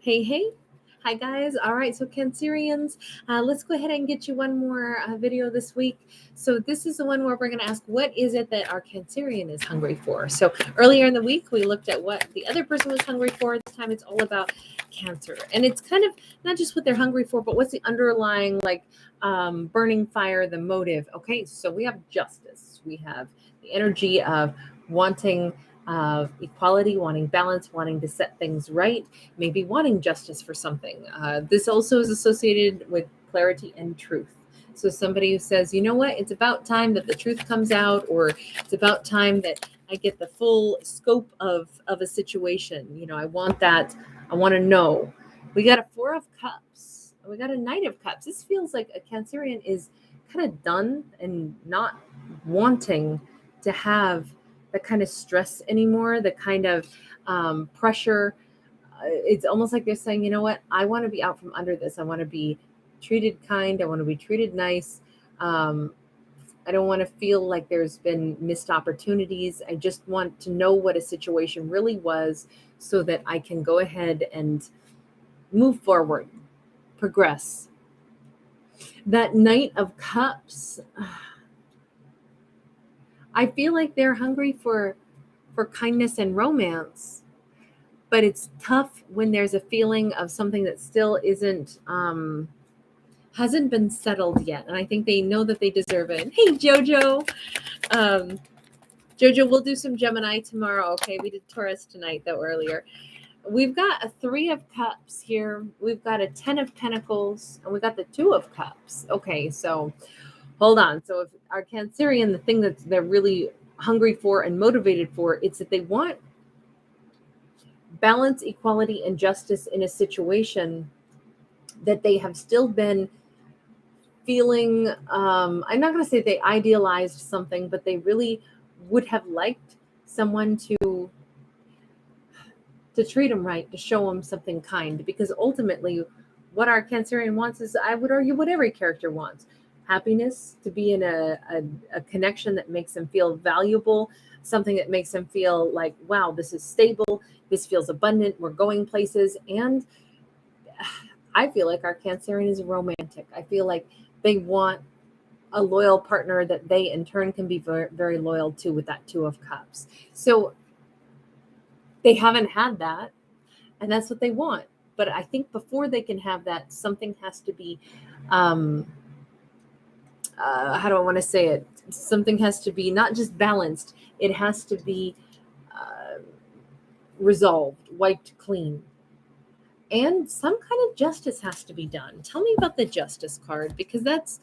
Hey, hey. Hi, guys. All right, so Cancerians, let's go ahead and get you one more video this week. So this is the one where we're going to ask, what is it that our Cancerian is hungry for? So earlier in the week, we looked at what the other person was hungry for. This time it's all about Cancer. And it's kind of not just what they're hungry for, but what's the underlying, burning fire, the motive. Okay, so we have justice. We have the energy of wanting equality, wanting balance, wanting to set things right, maybe wanting justice for something. This also is associated with clarity and truth. So somebody who says, you know what, it's about time that the truth comes out, or it's about time that I get the full scope of a situation. You know, I want that. I want to know. We got a Four of Cups. We got a Knight of Cups. This feels like a Cancerian is kind of done and not wanting to have the kind of stress anymore, the kind of pressure. It's almost like they're saying, you know what, I want to be out from under this. I want to be treated kind. I want to be treated nice. I don't want to feel like there's been missed opportunities. I just want to know what a situation really was so that I can go ahead and move forward, progress. That Knight of Cups, I feel like they're hungry for kindness and romance, but it's tough when there's a feeling of something that still isn't hasn't been settled yet. And I think they know that they deserve it. Hey, Jojo. Jojo, we'll do some Gemini tomorrow. Okay, we did Taurus tonight, though, earlier. We've got a Three of Cups here. We've got a Ten of Pentacles, and we got the Two of Cups. Okay, so hold on. So if our Cancerian, the thing that they're really hungry for and motivated for, it's that they want balance, equality, and justice in a situation that they have still been feeling. I'm not going to say they idealized something, but they really would have liked someone to treat them right, to show them something kind, because ultimately what our Cancerian wants is, I would argue, what every character wants: happiness, to be in a connection that makes them feel valuable, something that makes them feel like, wow, this is stable, this feels abundant, we're going places. And I feel like our Cancerian is romantic. I feel like they want a loyal partner that they in turn can be very, very loyal to, with that Two of Cups. So they haven't had that, and that's what they want. But I think before they can have that, something has to be, how do I want to say it? Something has to be not just balanced, it has to be resolved, wiped clean. And some kind of justice has to be done. Tell me about the Justice card, because that's,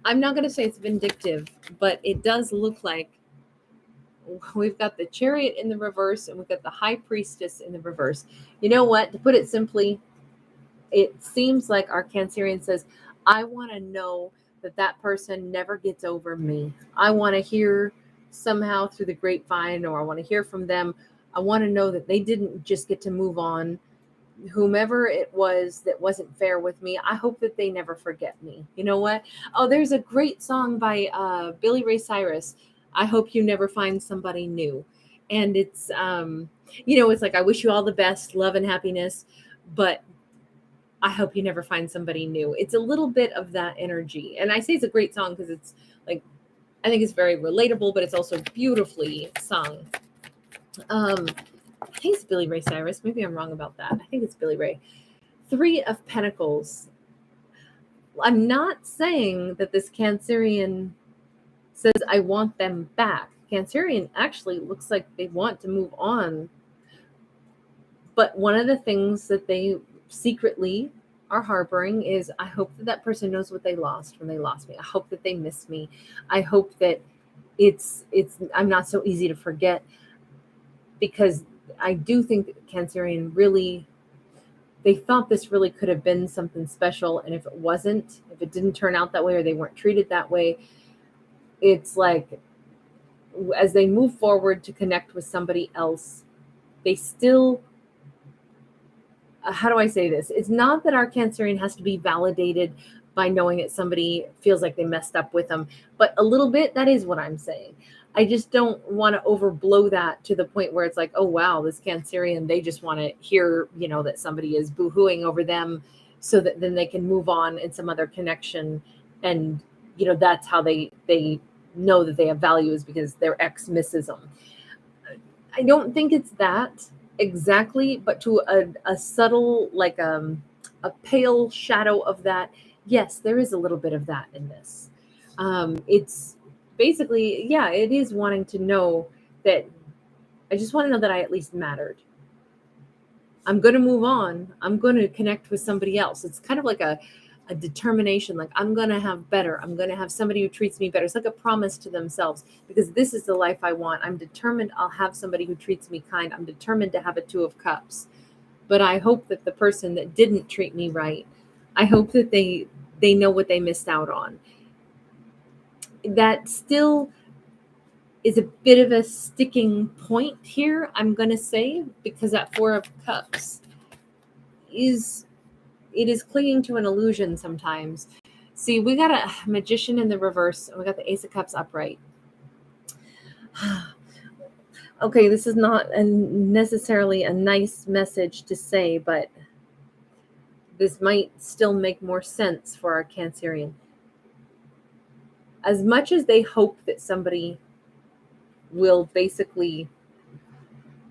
I'm not going to say it's vindictive, but it does look like we've got the Chariot in the reverse and we've got the High Priestess in the reverse. You know what? To put it simply, it seems like our Cancerian says, I want to know that that person never gets over me. I want to hear somehow through the grapevine, or I want to hear from them. I want to know that they didn't just get to move on. Whomever it was that wasn't fair with me, I hope that they never forget me. You know what? Oh, there's a great song by Billy Ray Cyrus, I hope you never find somebody new. And it's, it's like, I wish you all the best, love and happiness, but I hope you never find somebody new. It's a little bit of that energy. And I say it's a great song because it's like, I think it's very relatable, but it's also beautifully sung. I think it's Billy Ray Cyrus. Maybe I'm wrong about that. I think it's Billy Ray. Three of Pentacles. I'm not saying that this Cancerian says, I want them back. Cancerian actually looks like they want to move on. But one of the things that they secretly are harboring is, I hope that that person knows what they lost when they lost me. I hope that they miss me. I hope that I'm not so easy to forget, because I do think that Cancerian really, they thought this really could have been something special. And if it wasn't, if it didn't turn out that way, or they weren't treated that way, it's like, as they move forward to connect with somebody else, they still, how do I say this? It's not that our Cancerian has to be validated by knowing that somebody feels like they messed up with them, but a little bit, that is what I'm saying. I just don't want to overblow that to the point where it's like, oh wow, this Cancerian, they just want to hear, that somebody is boohooing over them so that then they can move on in some other connection. And, that's how they know that they have value, is because their ex misses them. I don't think it's that exactly, but to a subtle, like a pale shadow of that. Yes, there is a little bit of that in this. It's basically, yeah, it is wanting to know that I just want to know that I at least mattered. I'm going to move on. I'm going to connect with somebody else. It's kind of like a determination, like I'm going to have better. I'm going to have somebody who treats me better. It's like a promise to themselves, because this is the life I want. I'm determined I'll have somebody who treats me kind. I'm determined to have a 2 of cups. But I hope that the person that didn't treat me right, I hope that they know what they missed out on. That still is a bit of a sticking point here, I'm going to say, because that 4 of cups is clinging to an illusion sometimes. See, we got a magician in the reverse, and we got the Ace of Cups upright. Okay, this is not necessarily a nice message to say, but this might still make more sense for our Cancerian. As much as they hope that somebody will basically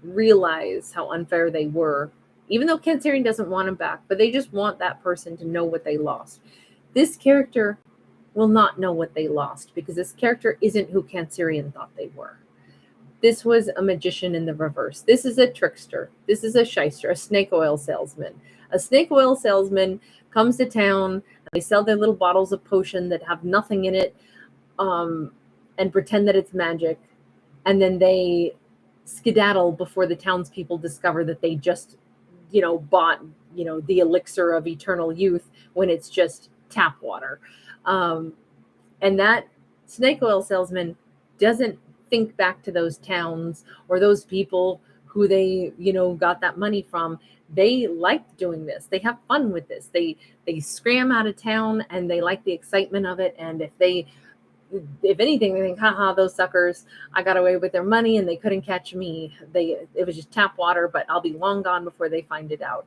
realize how unfair they were, even though Cancerian doesn't want them back, but they just want that person to know what they lost. This character will not know what they lost, because this character isn't who Cancerian thought they were. This was a magician in the reverse. This is a trickster. This is a shyster, a snake oil salesman. A snake oil salesman comes to town, and they sell their little bottles of potion that have nothing in it, and pretend that it's magic. And then they skedaddle before the townspeople discover that they just, bought, the elixir of eternal youth, when it's just tap water. And that snake oil salesman doesn't think back to those towns or those people who they, got that money from. They like doing this. They have fun with this. They scram out of town, and they like the excitement of it. And if anything, they think, haha, those suckers, I got away with their money and they couldn't catch me. It was just tap water, but I'll be long gone before they find it out.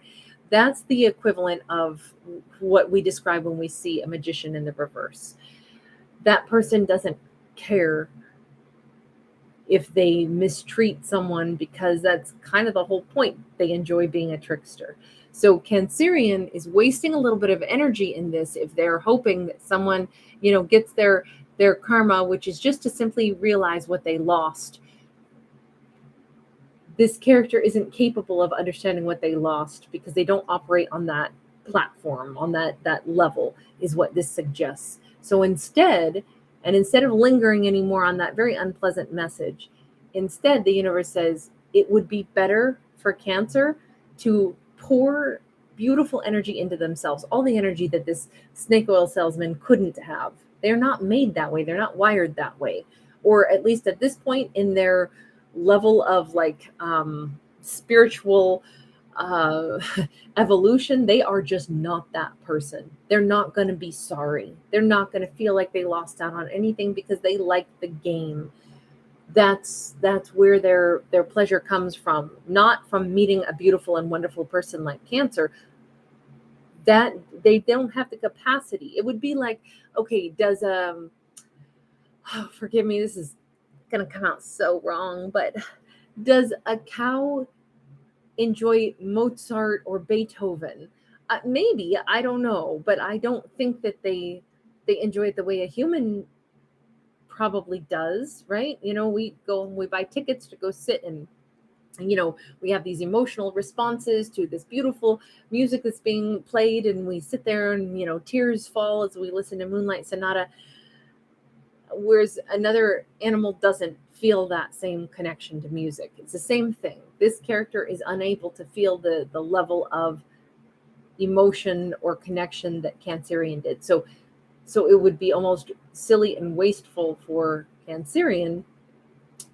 That's the equivalent of what we describe when we see a magician in the reverse. That person doesn't care if they mistreat someone, because that's kind of the whole point. They enjoy being a trickster. So Cancerian is wasting a little bit of energy in this if they're hoping that someone, gets their karma, which is just to simply realize what they lost. This character isn't capable of understanding what they lost, because they don't operate on that platform, on that level, is what this suggests. So instead of lingering anymore on that very unpleasant message, instead the universe says it would be better for Cancer to pour beautiful energy into themselves, all the energy that this snake oil salesman couldn't have. They're not made that way. They're not wired that way. Or at least at this point in their level of spiritual evolution, they are just not that person. They're not going to be sorry. They're not going to feel like they lost out on anything, because they like the game. That's where their pleasure comes from, not from meeting a beautiful and wonderful person like Cancer. That they don't have the capacity. It would be like, okay, does forgive me, this is gonna come out so wrong, but does a cow enjoy Mozart or Beethoven? Maybe, I don't know, but I don't think that they enjoy it the way a human probably does, right? We go and we buy tickets to go sit and we have these emotional responses to this beautiful music that's being played, and we sit there and tears fall as we listen to Moonlight Sonata, whereas another animal doesn't feel that same connection to music. It's the same thing. This character is unable to feel the level of emotion or connection that Cancerian did. So it would be almost silly and wasteful for Cancerian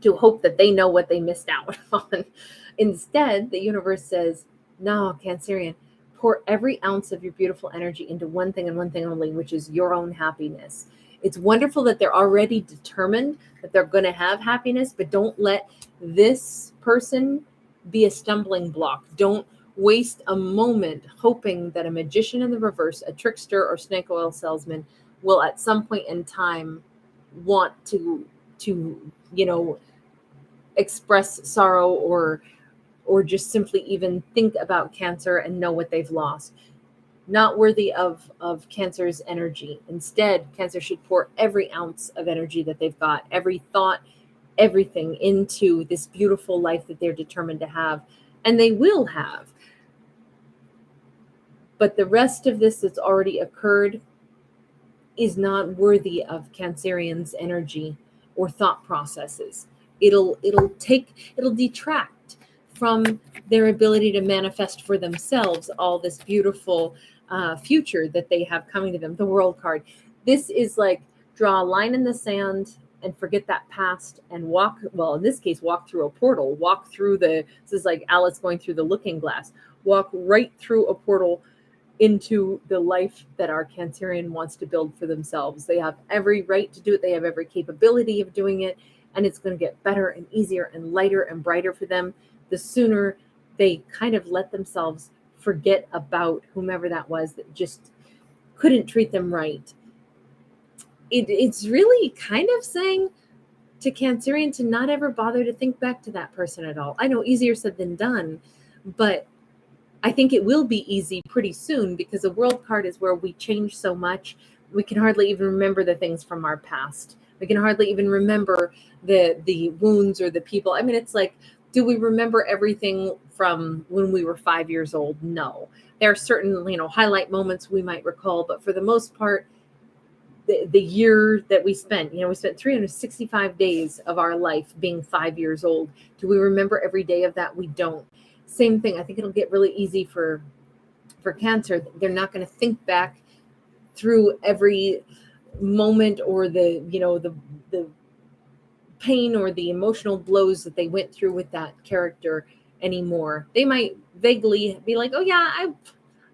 to hope that they know what they missed out on. Instead, the universe says, no, Cancerian, pour every ounce of your beautiful energy into one thing and one thing only, which is your own happiness. It's wonderful that they're already determined that they're going to have happiness, but don't let this person be a stumbling block. Don't waste a moment hoping that a magician in the reverse, a trickster or snake oil salesman, will at some point in time want to express sorrow or just simply even think about Cancer and know what they've lost. Not worthy of Cancer's energy. Instead, Cancer should pour every ounce of energy that they've got, every thought, everything into this beautiful life that they're determined to have, and they will have. But the rest of this that's already occurred is not worthy of Cancerian's energy or thought processes. It'll detract from their ability to manifest for themselves all this beautiful future that they have coming to them. The World card. This is like draw a line in the sand and forget that past and walk. Well, in this case, walk through a portal. Walk through this is like Alice going through the looking glass. Walk right through a portal into the life that our Cancerian wants to build for themselves. They have every right to do it. They have every capability of doing it. And it's going to get better and easier and lighter and brighter for them the sooner they kind of let themselves forget about whomever that was that just couldn't treat them right. It's really kind of saying to Cancerian to not ever bother to think back to that person at all. I know easier said than done, but I think it will be easy pretty soon because the World card is where we change so much. We can hardly even remember the things from our past. We can hardly even remember the wounds or the people. I mean, it's like, do we remember everything from when we were 5 years old? No. There are certain, highlight moments we might recall, but for the most part, the year that we spent 365 days of our life being 5 years old. Do we remember every day of that? We don't. Same thing. I think it'll get really easy for Cancer. They're not going to think back through every moment or the pain or the emotional blows that they went through with that character anymore. They might vaguely be like, oh yeah,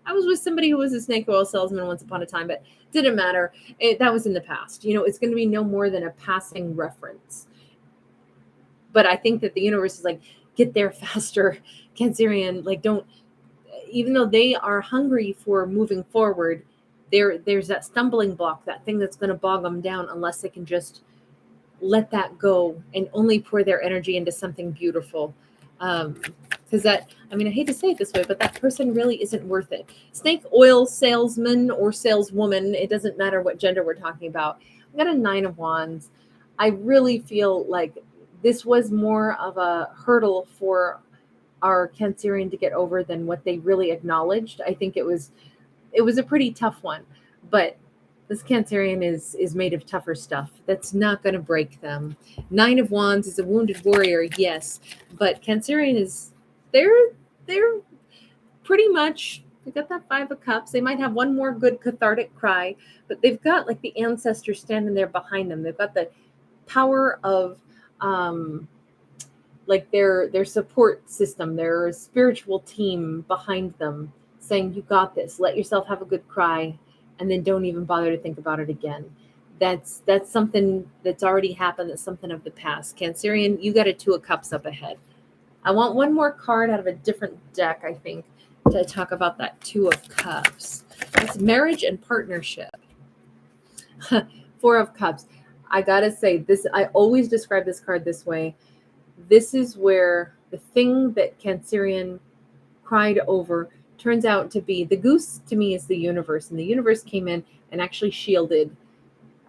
I was with somebody who was a snake oil salesman once upon a time, but didn't matter. That was in the past. It's going to be no more than a passing reference. But I think that the universe is like, get there faster, Cancerian. Like, don't, even though they are hungry for moving forward, there's that stumbling block, that thing that's going to bog them down unless they can just let that go and only pour their energy into something beautiful. Because I hate to say it this way, but that person really isn't worth it. Snake oil salesman or saleswoman, it doesn't matter what gender we're talking about. I got a 9 of Wands. I really feel like this was more of a hurdle for our Cancerian to get over than what they really acknowledged. I think it was a pretty tough one, but this Cancerian is made of tougher stuff. That's not going to break them. 9 of Wands is a wounded warrior, yes, but Cancerian is they're pretty much, they got that 5 of Cups. They might have one more good cathartic cry, but they've got like the ancestors standing there behind them. They've got the power of like their support system, their spiritual team behind them saying, you got this, let yourself have a good cry, and then don't even bother to think about it again. That's something that's already happened. That's something of the past. Cancerian, you got a 2 of Cups up ahead. I want one more card out of a different deck, I think, to talk about that 2 of Cups. It's marriage and partnership. 4 of Cups. I gotta say, this, I always describe this card this way. This is where the thing that Cancerian cried over turns out to be, the goose to me is the universe, and the universe came in and actually shielded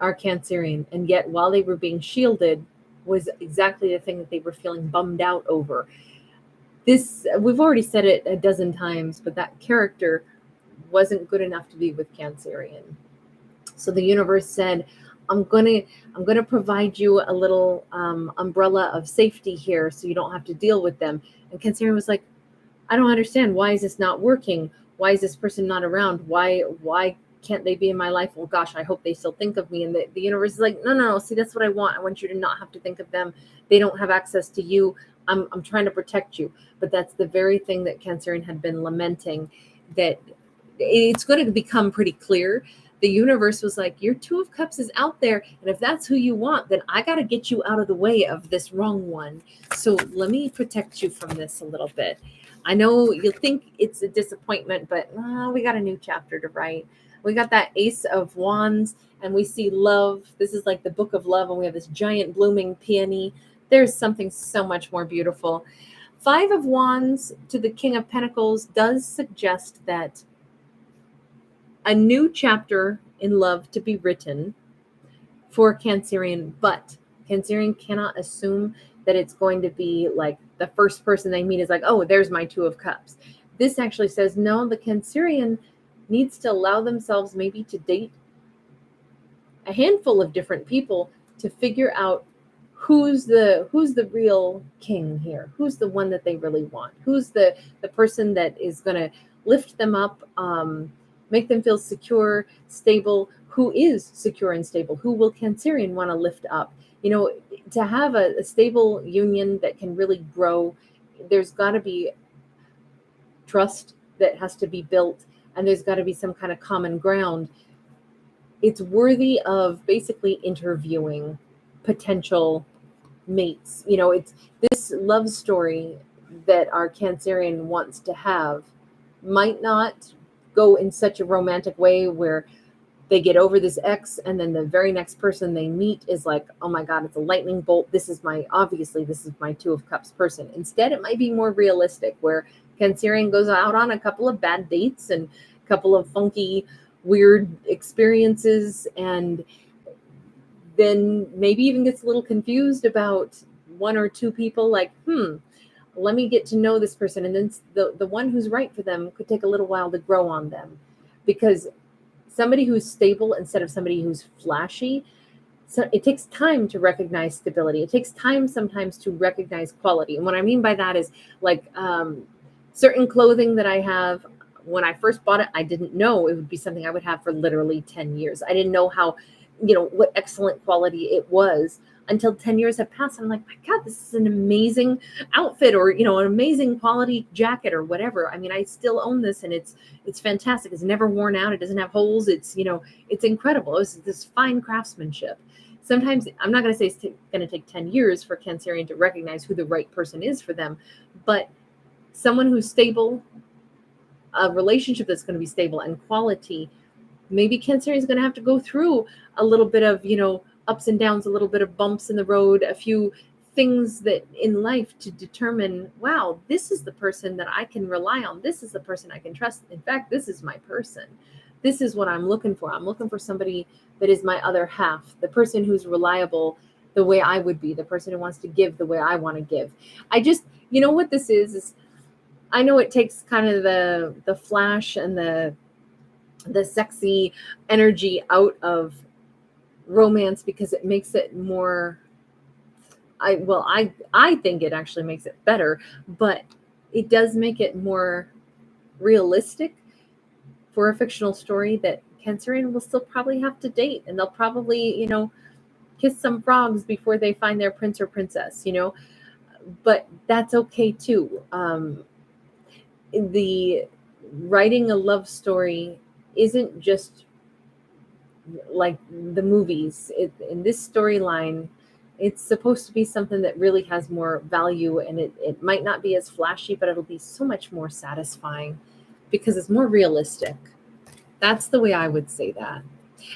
our Cancerian, and yet while they were being shielded was exactly the thing that they were feeling bummed out over. This, we've already said it a dozen times, but that character wasn't good enough to be with Cancerian. So the universe said, I'm gonna provide you a little umbrella of safety here so you don't have to deal with them. And Cancerian was like, I don't understand. Why is this not working? Why is this person not around? Why can't they be in my life? Well, gosh, I hope they still think of me. And the universe is like, no. See, that's what I want. I want you to not have to think of them. They don't have access to you. I'm trying to protect you. But that's the very thing that Cancerian had been lamenting, that it's going to become pretty clear The universe was like, your Two of Cups is out there, and if that's who you want, then I got to get you out of the way of this wrong one. So let me protect you from this a little bit. I know you'll think it's a disappointment, but we got a new chapter to write. We got that Ace of Wands, and we see love. This is like the book of love, and we have this giant blooming peony. There's something so much more beautiful. Five of Wands to the King of Pentacles does suggest that a new chapter in love to be written for Cancerian, but Cancerian cannot assume that it's going to be like the first person they meet is like, oh, there's my Two of Cups. This actually says, no, the Cancerian needs to allow themselves maybe to date a handful of different people to figure out who's the real king here, who's the one that they really want, who's the person that is going to lift them up, make them feel secure, stable, who is secure and stable, who will Cancerian want to lift up. You know, to have a stable union that can really grow, there's got to be trust that has to be built, and there's got to be some kind of common ground. It's worthy of basically interviewing potential mates. You know, it's this love story that our Cancerian wants to have might not go in such a romantic way where they get over this ex and then the very next person they meet is like, oh my God, it's a lightning bolt. This is my Two of Cups person. Instead, it might be more realistic where Cancerian goes out on a couple of bad dates and a couple of funky, weird experiences, and then maybe even gets a little confused about one or two people, like, let me get to know this person. And then the one who's right for them could take a little while to grow on them, because somebody who's stable instead of somebody who's flashy, so it takes time to recognize stability. It takes time sometimes to recognize quality. And what I mean by that is like certain clothing that I have, when I first bought it, I didn't know it would be something I would have for literally 10 years. I didn't know how, what excellent quality it was until 10 years have passed. I'm like, my God, this is an amazing outfit, or, an amazing quality jacket or whatever. I mean, I still own this and it's fantastic. It's never worn out. It doesn't have holes. It's, it's incredible. It's this fine craftsmanship. Sometimes I'm not going to say it's going to take 10 years for Cancerian to recognize who the right person is for them, but someone who's stable, a relationship that's going to be stable and quality, maybe Cancerian is going to have to go through a little bit of, ups and downs, a little bit of bumps in the road, a few things that in life to determine, wow, this is the person that I can rely on. This is the person I can trust. In fact, this is my person. This is what I'm looking for. I'm looking for somebody that is my other half, the person who's reliable the way I would be, the person who wants to give the way I want to give. I just, what this is I know it takes kind of the flash and the sexy energy out of romance, because it makes it more, I think it actually makes it better, but it does make it more realistic for a fictional story that Cancerian will still probably have to date, and they'll probably, kiss some frogs before they find their prince or princess, but that's okay too. The writing a love story isn't just like the movies. In this storyline, it's supposed to be something that really has more value, and it might not be as flashy, but it'll be so much more satisfying because it's more realistic. That's the way I would say that.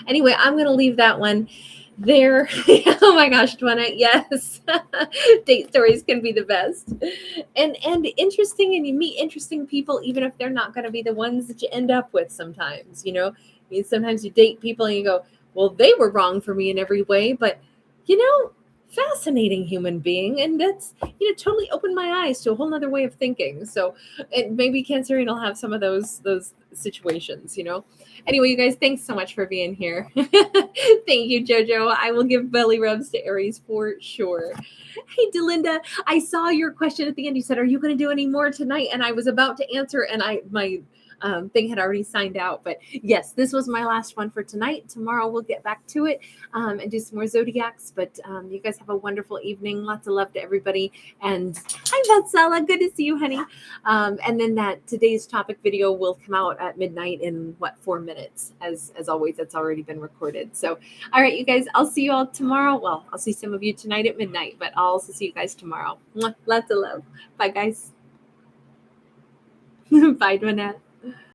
Anyway, I'm going to leave that one there. Oh my gosh, Dwana, yes. Date stories can be the best. And interesting, and you meet interesting people, even if they're not going to be the ones that you end up with sometimes, sometimes you date people and you go, well, they were wrong for me in every way, but, fascinating human being. And that's, totally opened my eyes to a whole nother way of thinking. So maybe Cancerian will have some of those situations, Anyway, you guys, thanks so much for being here. Thank you, Jojo. I will give belly rubs to Aries for sure. Hey, Delinda, I saw your question at the end. You said, are you going to do any more tonight? And I was about to answer, and I thing had already signed out. But yes, this was my last one for tonight. Tomorrow we'll get back to it and do some more zodiacs. But you guys have a wonderful evening. Lots of love to everybody. And hi, Vatsala. Good to see you, honey. And then that today's topic video will come out at midnight in 4 minutes. As always, that's already been recorded. So, all right, you guys, I'll see you all tomorrow. Well, I'll see some of you tonight at midnight, but I'll also see you guys tomorrow. Mwah. Lots of love. Bye, guys. Bye, Dwanette.